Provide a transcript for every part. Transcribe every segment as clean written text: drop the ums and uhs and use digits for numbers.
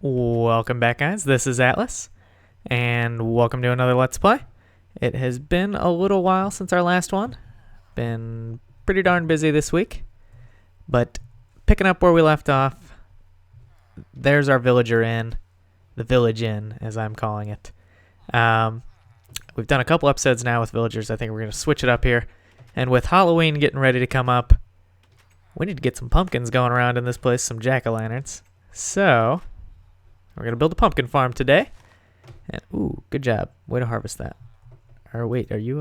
Welcome back, guys. This is Atlas, and welcome to another Let's Play. It has been a little while since our last one. Been pretty darn busy this week, but picking up where we left off, there's our villager inn, the village inn, as I'm calling it. We've done a couple episodes now with villagers. I think we're going to switch it up here, and with Halloween getting ready to come up, we need to get some pumpkins going around in this place, some jack-o'-lanterns. So we're going to build a pumpkin farm today. And, ooh, good job. Way to harvest that. Or wait, are you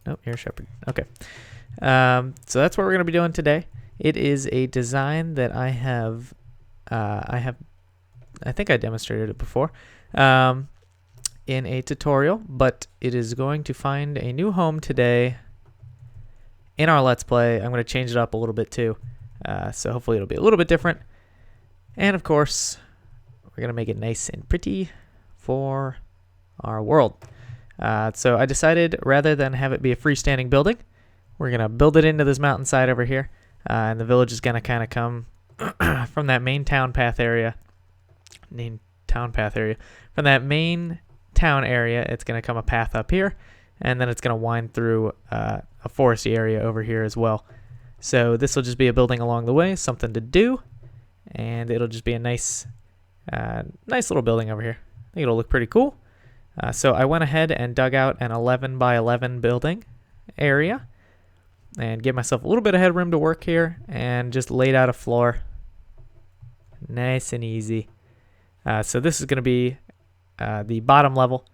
nope, you're a shepherd. Okay. So that's what we're going to be doing today. It is a design that I think I demonstrated it before in a tutorial, but it is going to find a new home today in our Let's Play. I'm going to change it up a little bit too. So hopefully it'll be a little bit different. And of course, we're going to make it nice and pretty for our world. So I decided rather than have it be a freestanding building, we're going to build it into this mountainside over here. And the village is going to kind of come from that main town path area. From that main town area, it's going to come a path up here. And then it's going to wind through a foresty area over here as well. So this will just be a building along the way, something to do. And it'll just be a nice little building over here. I think it'll look pretty cool. So I went ahead and dug out an 11 by 11 building area and gave myself a little bit of headroom to work here and just laid out a floor. Nice and easy. So this is going to be the bottom level.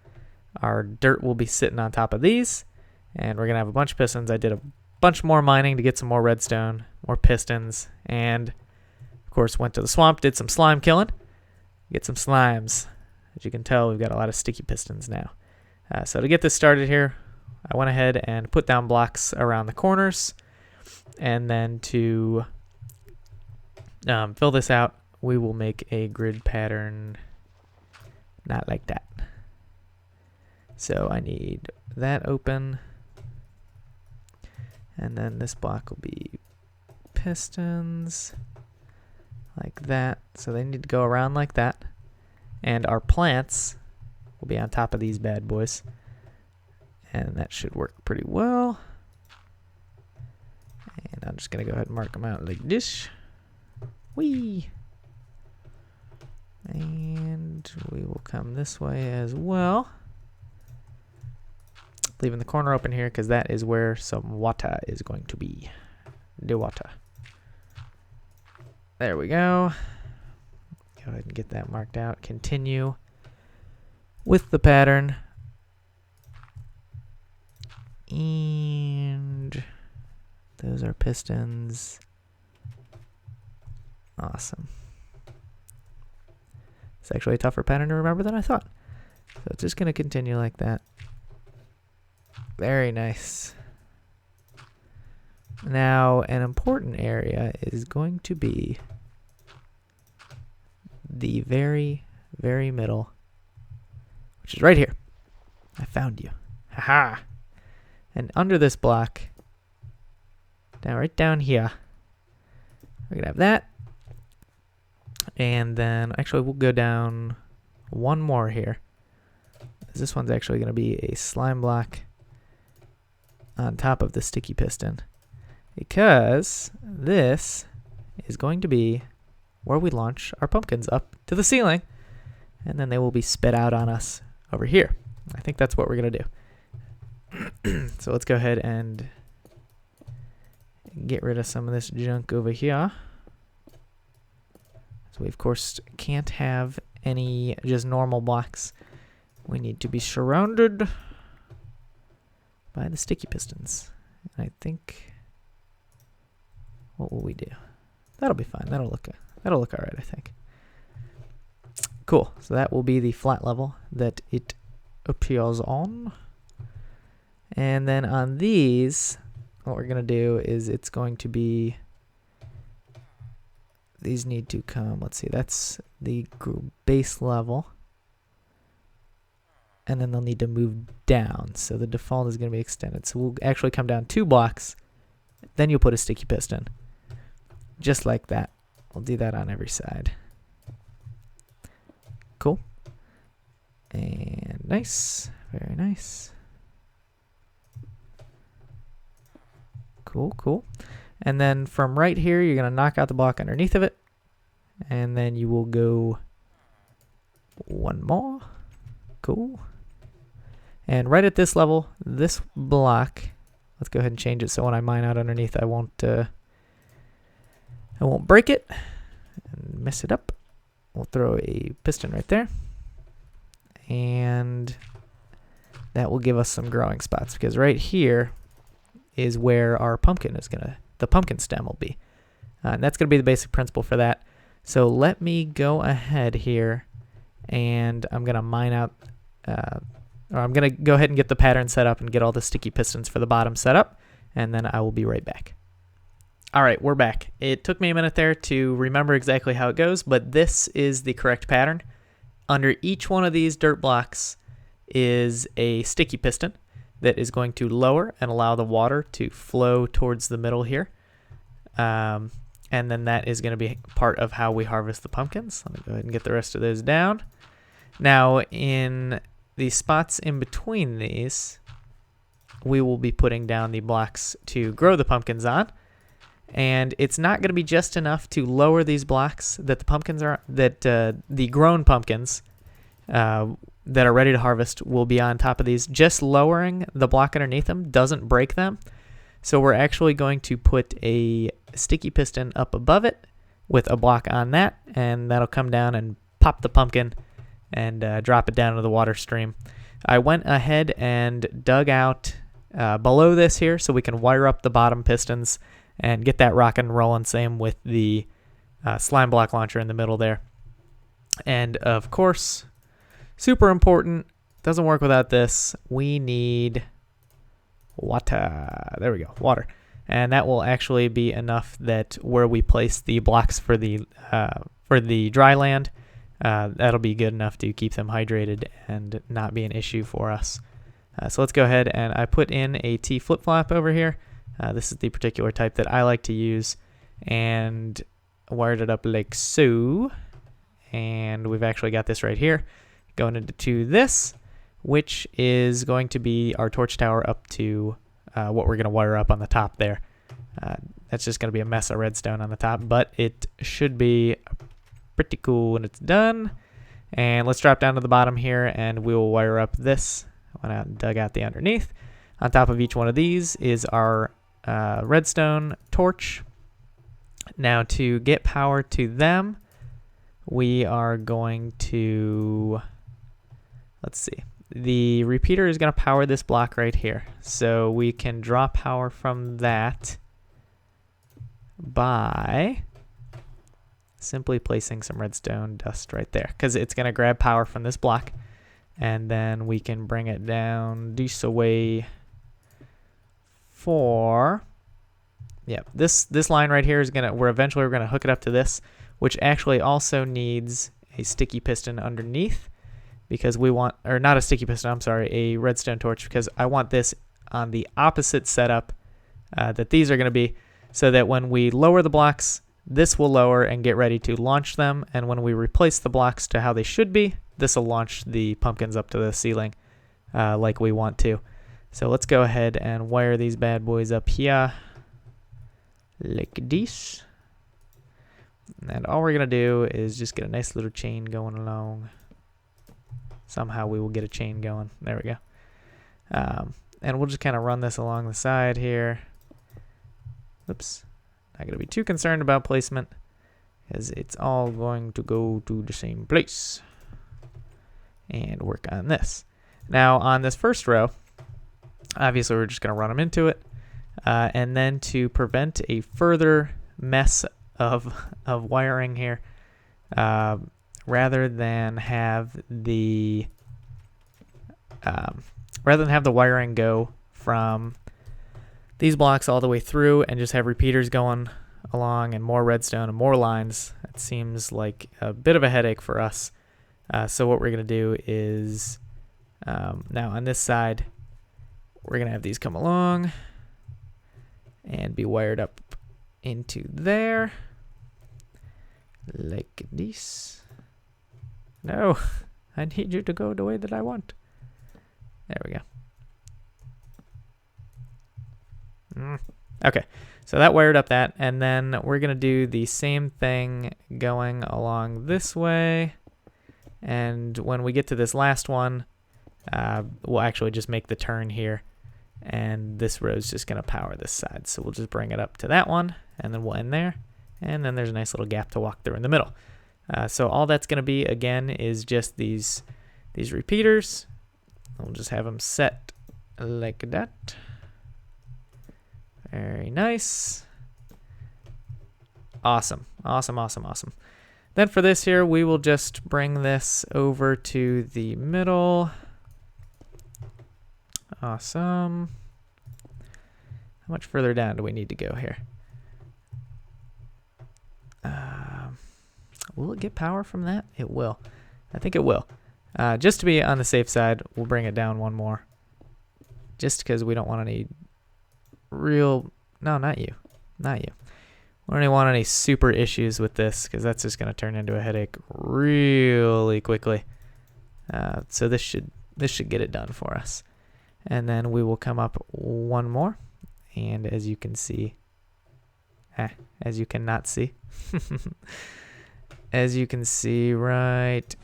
Our dirt will be sitting on top of these, and we're going to have a bunch of pistons. I did a bunch more mining to get some more redstone, more pistons, and of course went to the swamp, did some slime killing. Get some slimes. As you can tell, we've got a lot of sticky pistons now. So to get this started here, I went ahead and put down blocks around the corners. And then to fill this out, we will make a grid pattern not like that. So I need that open. And then this block will be pistons. Like that. So they need to go around like that. And our plants will be on top of these bad boys. And that should work pretty well. And I'm just going to go ahead and mark them out like this. Whee! And we will come this way as well. Leaving the corner open here because that is where some water is going to be. The water. There we go. Go ahead and get that marked out. Continue with the pattern. And those are pistons. Awesome. It's actually a tougher pattern to remember than I thought. So it's just going to continue like that. Very nice. Now, an important area is going to be the very, very middle, which is right here. I found you. Haha. And under this block, now right down here, we're going to have that. And then, actually, we'll go down one more here. This one's actually going to be a slime block on top of the sticky piston, because this is going to be where we launch our pumpkins up to the ceiling, and then they will be spit out on us over here. I think that's what we're going to do. So let's go ahead and get rid of some of this junk over here. So we, of course, can't have any just normal blocks. We need to be surrounded by the sticky pistons. I think, what will we do? That'll be fine. That'll look all right, I think. Cool. So that will be the flat level that it appears on. And then on these, what we're going to do is it's going to be, these need to come, let's see, that's the base level. And then they'll need to move down. So the default is going to be extended. So we'll actually come down 2 blocks. Then you'll put a sticky piston. Just like that. We'll do that on every side. And nice. Very nice. Cool, cool. And then from right here, you're going to knock out the block underneath of it. And then you will go one more. Cool. And right at this level, this block, let's go ahead and change it so when I mine out underneath, I won't break it and mess it up. We'll throw a piston right there. And that will give us some growing spots, because right here is where our pumpkin is the pumpkin stem will be. And that's going to be the basic principle for that. So let me go ahead here, and I'm going to mine out, or I'm going to go ahead and get the pattern set up and get all the sticky pistons for the bottom set up, and then I will be right back. All right, we're back. It took me a minute there to remember exactly how it goes, but this is the correct pattern. Under each one of these dirt blocks is a sticky piston that is going to lower and allow the water to flow towards the middle here. And then that is going to be part of how we harvest the pumpkins. Let me go ahead and get the rest of those down. Now, in the spots in between these, we will be putting down the blocks to grow the pumpkins on. And it's not going to be just enough to lower these blocks that the pumpkins are, that the grown pumpkins that are ready to harvest will be on top of these. Just lowering the block underneath them doesn't break them. So we're actually going to put a sticky piston up above it with a block on that, and that'll come down and pop the pumpkin and drop it down into the water stream. I went ahead and dug out below this here so we can wire up the bottom pistons and get that rock and rolling. Same with the slime block launcher in the middle there. And of course, super important, doesn't work without this, we need water. There we go, water. And that will actually be enough that where we place the blocks for the dry land, that'll be good enough to keep them hydrated and not be an issue for us. So let's go ahead, and I put in a T flip-flop over here. This is the particular type that I like to use, and wired it up like so. And we've actually got this right here going into this, which is going to be our torch tower up to what we're going to wire up on the top there. That's just going to be a mess of redstone on the top, but it should be pretty cool when it's done. And let's drop down to the bottom here, and we'll wire up this. I went out and dug out the underneath. On top of each one of these is our redstone torch. Now, to get power to them, we are going to, let's see, the repeater is going to power this block right here. So we can draw power from that by simply placing some redstone dust right there, because it's going to grab power from this block, and then we can bring it down this way for, yeah, this line right here is gonna, we're gonna hook it up to this, which actually also needs a sticky piston underneath, because we want, or not a sticky piston, I'm sorry, a redstone torch, because I want this on the opposite setup that these are going to be, so that when we lower the blocks, this will lower and get ready to launch them, and when we replace the blocks to how they should be, this will launch the pumpkins up to the ceiling like we want to. So let's go ahead and wire these bad boys up here like this. And all we're going to do is just get a nice little chain going along. Somehow we will get a chain going. There we go. And we'll just kind of run this along the side here. Oops. Not going to be too concerned about placement, because it's all going to go to the same place. And work on this. Now on this first row, obviously we're just going to run them into it. And then to prevent a further mess of wiring here, rather than have the wiring go from these blocks all the way through and just have repeaters going along and more redstone and more lines, it seems like a bit of a headache for us. So what we're going to do is, now on this side, we're going to have these come along and be wired up into there like this. No, I need you to go the way that I want. There we go. Okay, so that wired up that, and then we're gonna do the same thing going along this way. And when we get to this last one, we'll actually just make the turn here, and this row is just gonna power this side. So we'll just bring it up to that one, and then we'll end there. And then there's a nice little gap to walk through in the middle. So all that's gonna be again is just these repeaters. We'll just have them set like that. Very nice. Awesome, awesome, awesome, awesome. Then for this here, we will just bring this over to the middle. Awesome. How much further down do we need to go here? Will it get power from that? It will. I think it will. Just to be on the safe side, we'll bring it down one more. Just because we don't want any real... No, not you. Not you. We don't want any super issues with this, because that's just going to turn into a headache really quickly. So this should get it done for us. And then we will come up one more. And as you can see... as you cannot see... As you can see right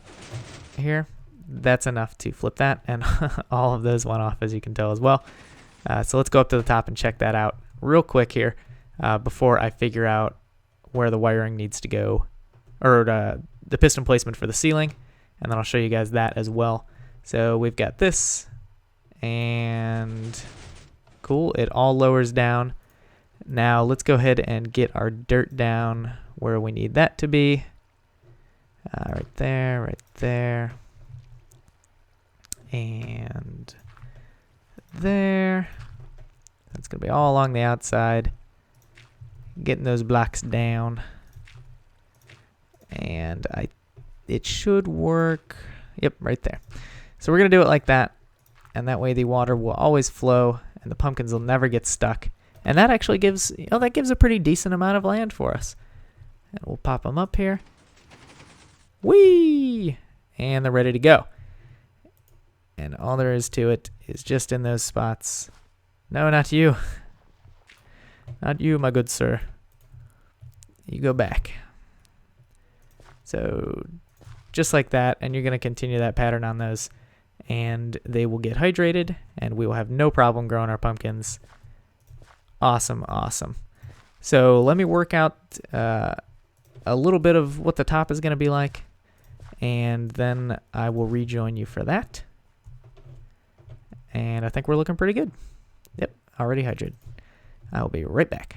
here, that's enough to flip that, and all of those went off, as you can tell as well. So let's go up to the top and check that out real quick here before I figure out where the wiring needs to go, or the piston placement for the ceiling, and then I'll show you guys that as well. So we've got this, and cool, it all lowers down. Now let's go ahead and get our dirt down where we need that to be. Right there, and there. That's going to be all along the outside. Getting those blocks down. And it should work. Yep, right there. So we're going to do it like that. And that way the water will always flow and the pumpkins will never get stuck. And that actually gives, that gives a pretty decent amount of land for us. And we'll pop them up here. Whee! And they're ready to go. And all there is to it is just in those spots. No, not you. Not you, my good sir. You go back. So just like that, and you're going to continue that pattern on those, and they will get hydrated, and we will have no problem growing our pumpkins. Awesome, awesome. So let me work out a little bit of what the top is going to be like, and then I will rejoin you for that. And I think we're looking pretty good. Yep, already hydrated. I'll be right back.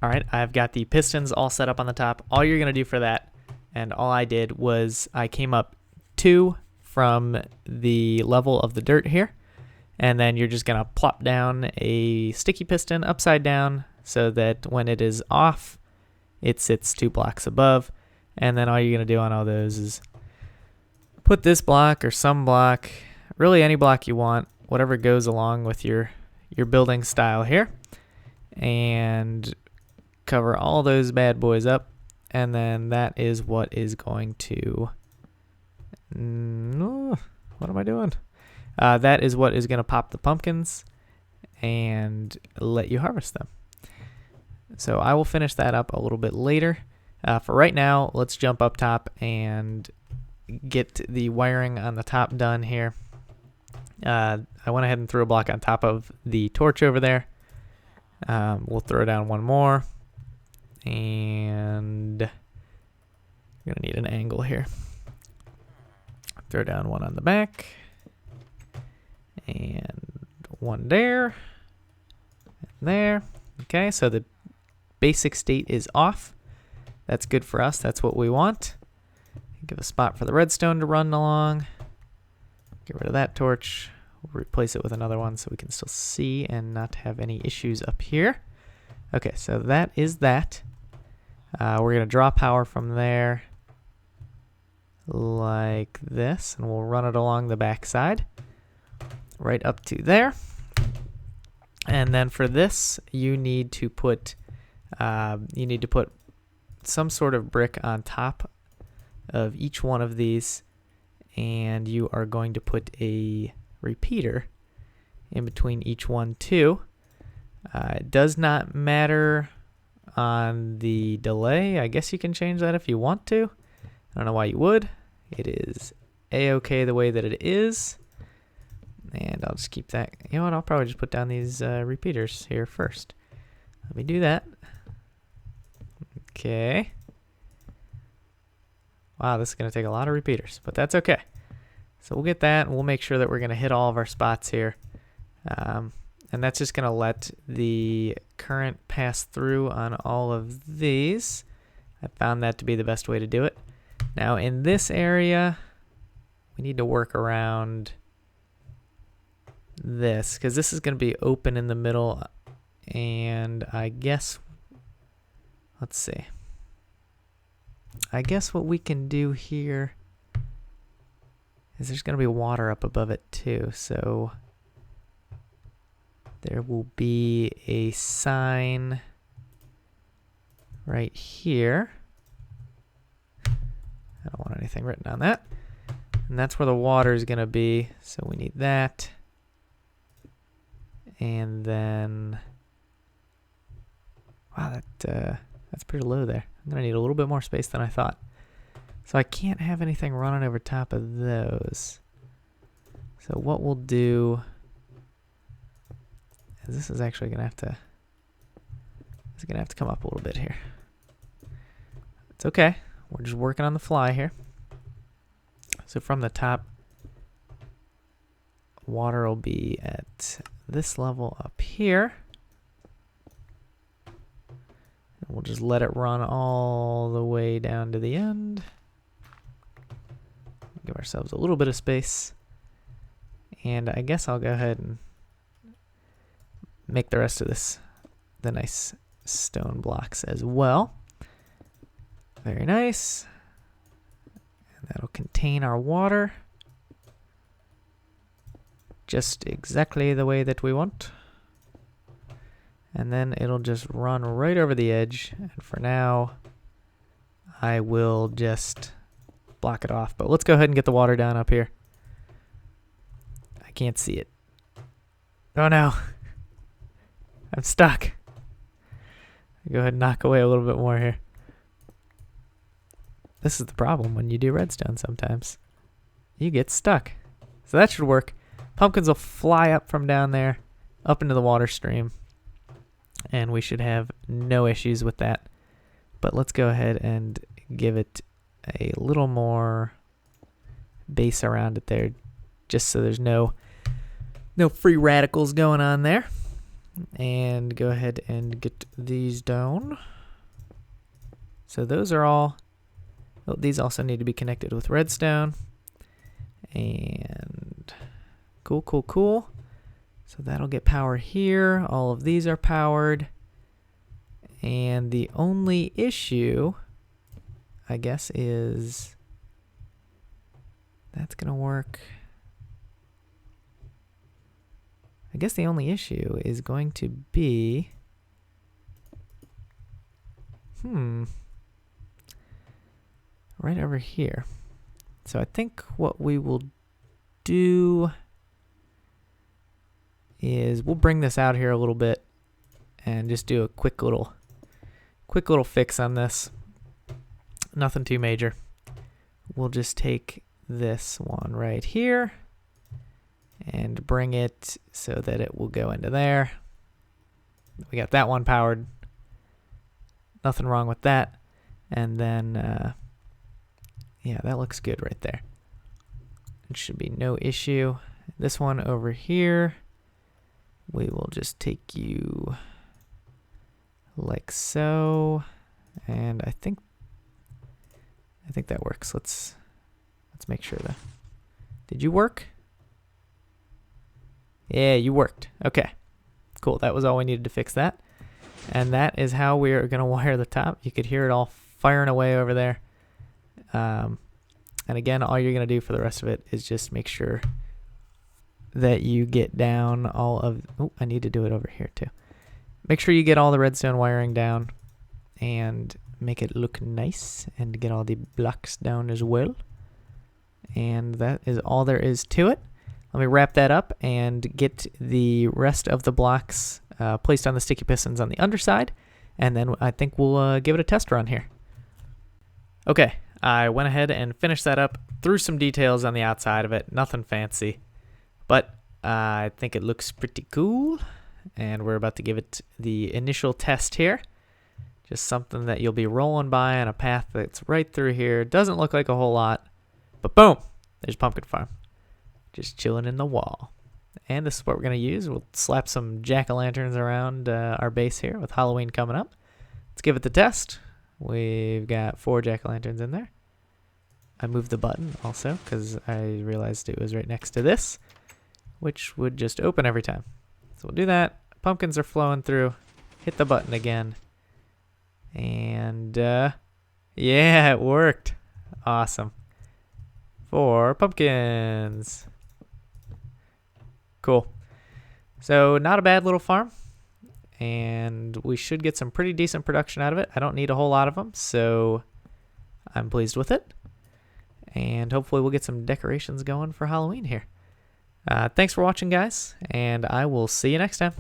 All right, I've got the pistons all set up on the top. All you're going to do for that, and all I did was I came up 2 from the level of the dirt here, and then you're just going to plop down a sticky piston upside down so that when it is off, it sits 2 blocks above. And then all you're going to do on all those is put this block or some block, really any block you want, whatever goes along with your building style here, and cover all those bad boys up. And then that is what is going to... what am I doing? That is what is going to pop the pumpkins and let you harvest them. So I will finish that up a little bit later. For right now, let's jump up top and get the wiring on the top done here. I went ahead and threw a block on top of the torch over there. We'll throw down one more. And we're going to need an angle here. Throw down one on the back. And one there. And there. Okay, so the basic state is off. That's good for us. That's what we want. Give a spot for the redstone to run along. Get rid of that torch. We'll replace it with another one so we can still see and not have any issues up here. Okay, so that is that. We're going to draw power from there like this, and we'll run it along the back side right up to there. And then for this, you need to put some sort of brick on top of each one of these, and you are going to put a repeater in between each one too. It does not matter on the delay. I guess you can change that if you want to. I don't know why you would. It is a-okay the way that it is. And I'll just keep that. You know what? I'll probably just put down these repeaters here first. Let me do that. Okay. Wow, this is going to take a lot of repeaters, but that's okay. So we'll get that, and we'll make sure that we're going to hit all of our spots here. And that's just going to let the current pass through on all of these. I found that to be the best way to do it. Now in this area, we need to work around this, because this is going to be open in the middle, and I guess, let's see. I guess what we can do here is there's going to be water up above it too, so there will be a sign right here. I don't want anything written on that. And that's where the water is going to be, so we need that. And then, wow, that's pretty low there. I'm going to need a little bit more space than I thought. So I can't have anything running over top of those. So what we'll do is this is actually going to have to, it's going to have to come up a little bit here. It's okay. We're just working on the fly here. So from the top, water will be at this level up here. And we'll just let it run all the way down to the end. Give ourselves a little bit of space. And I guess I'll go ahead and make the rest of this the nice stone blocks as well. Very nice. And that'll contain our water just exactly the way that we want. And then it'll just run right over the edge. And for now, I will just block it off. But let's go ahead and get the water down up here. I can't see it. Oh no. I'm stuck. Go ahead and knock away a little bit more here. This is the problem when you do redstone sometimes. You get stuck. So that should work. Pumpkins will fly up from down there, up into the water stream. And we should have no issues with that. But let's go ahead and give it a little more base around it there, just so there's no free radicals going on there. And go ahead and get these down. So those are all, oh, these also need to be connected with redstone. And cool, cool, cool. So that'll get power here. All of these are powered. And the only issue, I guess, is that's going to work. I guess the only issue is going to be, right over here. So I think what we will do is we'll bring this out here a little bit and just do a quick little fix on this. Nothing too major. We'll just take this one right here and bring it so that it will go into there. We got that one powered. Nothing wrong with that. And then, yeah, that looks good right there. It should be no issue. This one over here, we will just take you like so. And I think that works. Let's make sure that. Did you work? Yeah, you worked. Okay, cool. That was all we needed to fix that. And that is how we are going to wire the top. You could hear it all firing away over there. And again, all you're going to do for the rest of it is just make sure that you get down all of... Oh, I need to do it over here too. Make sure you get all the redstone wiring down and make it look nice, and get all the blocks down as well. And that is all there is to it. Let me wrap that up and get the rest of the blocks placed on the sticky pistons on the underside, and then I think we'll give it a test run here. Okay, I went ahead and finished that up, threw some details on the outside of it, nothing fancy, but I think it looks pretty cool, and we're about to give it the initial test here. Just something that you'll be rolling by on a path that's right through here. Doesn't look like a whole lot, but boom, there's Pumpkin Farm. Just chilling in the wall. And this is what we're going to use. We'll slap some jack-o'-lanterns around our base here with Halloween coming up. Let's give it the test. We've got 4 jack-o'-lanterns in there. I moved the button also because I realized it was right next to this, which would just open every time. So we'll do that. Pumpkins are flowing through. Hit the button again. And yeah, it worked. Awesome. 4 pumpkins. Cool. So not a bad little farm, and we should get some pretty decent production out of it. I don't need a whole lot of them, so I'm pleased with it. And hopefully we'll get some decorations going for Halloween here. Thanks for watching, guys, and I will see you next time.